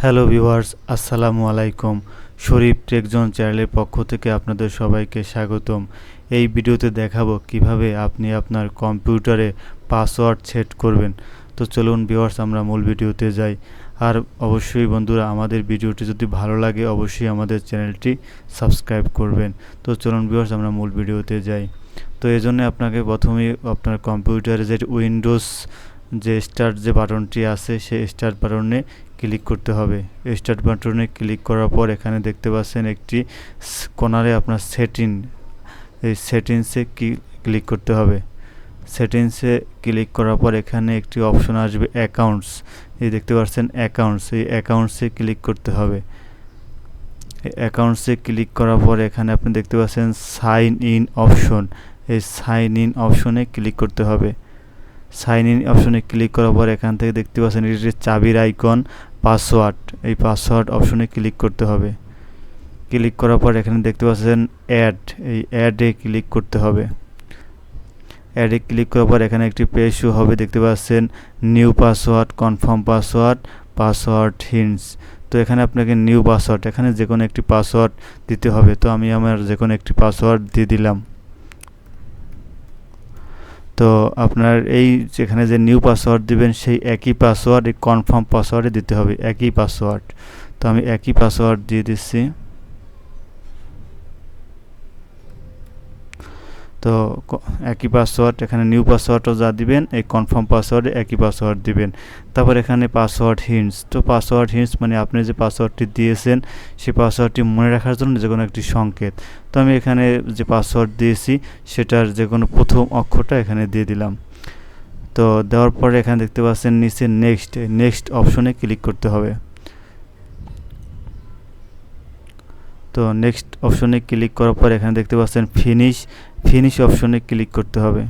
Hello viewers, আসসালামু আলাইকুম। শরীফ TechZone চ্যানেলের পক্ষ থেকে আপনাদের সবাইকে স্বাগতম। এই ভিডিওতে দেখাবো কিভাবে আপনি আপনার কম্পিউটারে পাসওয়ার্ড সেট করবেন। তো চলুন ভিউয়ার্স, আমরা মূল ভিডিওতে যাই। আর অবশ্যই বন্ধুরা, আমাদের ভিডিওটি যদি ভালো লাগে অবশ্যই আমাদের চ্যানেলটি সাবস্ক্রাইব করবেন। তো চলুন ভিউয়ার্স, আমরা মূল ভিডিওতে যাই। তো এই জন্য আপনাকে প্রথমেই আপনার কম্পিউটারে যে উইন্ডোজ যে স্টার্ট যে বাটনটি আছে সেই স্টার্ট বাটনে ক্লিক করতে হবে। স্টার্ট বাটনে ক্লিক করার পর এখানে দেখতে পাচ্ছেন একটি কোণারে আপনার এই সেটিংসে ক্লিক করতে হবে। সেটিংসে ক্লিক করার পর এখানে একটি অপশন আসবে অ্যাকাউন্টস। এই দেখতে পাচ্ছেন অ্যাকাউন্টস, এই অ্যাকাউন্টসে ক্লিক করতে হবে। অ্যাকাউন্টসে ক্লিক করার পর এখানে আপনি দেখতে পাচ্ছেন সাইন ইন অপশন। এই সাইন ইন অপশনে ক্লিক করতে হবে। সাইন ইন অপশনে ক্লিক করার পর এখান থেকে দেখতে পাচ্ছেন এটি চাবির আইকন, পাসওয়ার্ড। এই পাসওয়ার্ড অপশনে ক্লিক করতে হবে। ক্লিক করার পর এখানে দেখতে পাচ্ছেন অ্যাড, এই অ্যাডে ক্লিক করতে হবে। অ্যাডে ক্লিক করার পর এখানে একটি পেজ শো হবে, দেখতে পাচ্ছেন new password, confirm password, password hints. তো এখানে আপনাকে নিউ পাসওয়ার্ড, এখানে যে কোনো একটি পাসওয়ার্ড দিতে হবে। তো আমি আমার যে কোনো একটি পাসওয়ার্ড দিয়ে দিলাম। তো আপনার এই যেখানে যে নিউ পাসওয়ার্ড দিবেন সেই একই পাসওয়ার্ড এই কনফার্ম পাসওয়ার্ডে দিতে হবে, একই পাসওয়ার্ড। তো আমি একই পাসওয়ার্ড দিয়ে দিচ্ছি। তো একই পাসওয়ার্ড, এখানে নিউ পাসওয়ার্ডও যা দিবেন এই কনফার্ম পাসওয়ার্ডে একই পাসওয়ার্ড দিবেন। তারপর এখানে পাসওয়ার্ড হিন্টস। তো পাসওয়ার্ড হিন্টস মানে আপনি যে পাসওয়ার্ডটি দিয়েছেন সেই পাসওয়ার্ডটি মনে রাখার জন্য যে কোনো একটি সংকেত। তো আমি এখানে যে পাসওয়ার্ড দিয়েছি সেটার যে কোনো প্রথম অক্ষরটা এখানে দিয়ে দিলাম। তো দেওয়ার পরে এখানে দেখতে পাচ্ছেন নিচে নেক্সট অপশনে ক্লিক করতে হবে। তো নেক্সট অপশনে ক্লিক করার পর এখানে দেখতে পাচ্ছেন ফিনিশ অপশনে ক্লিক করতে হবে।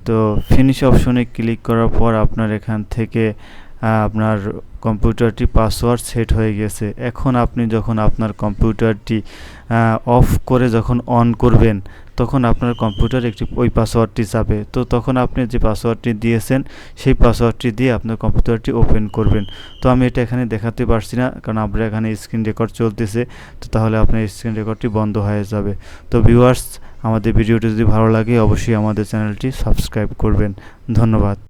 তো ফিনিশ অপশনে ক্লিক করার পর আপনার এখান থেকে আপনার কম্পিউটারটি পাসওয়ার্ড সেট হয়ে গেছে। এখন আপনি যখন আপনার কম্পিউটারটি অফ করে যখন অন করবেন তখন আপনার কম্পিউটার ওই পাসওয়ার্ডটি যাবে। তো তখন আপনি যে পাসওয়ার্ডটি দিয়েছেন সেই পাসওয়ার্ডটি দিয়ে আপনার কম্পিউটারটি ওপেন করবেন। তো আমি এটা এখানে দেখাতে পারছি না, কারণ আপনার এখানে স্ক্রিন রেকর্ড চলতেছে। তো তাহলে আপনার স্ক্রিন রেকর্ডটি বন্ধ হয়ে যাবে। তো ভিউয়ার্স, আমাদের ভিডিওটি যদি ভালো লাগে অবশ্যই আমাদের চ্যানেলটি সাবস্ক্রাইব করবেন। ধন্যবাদ।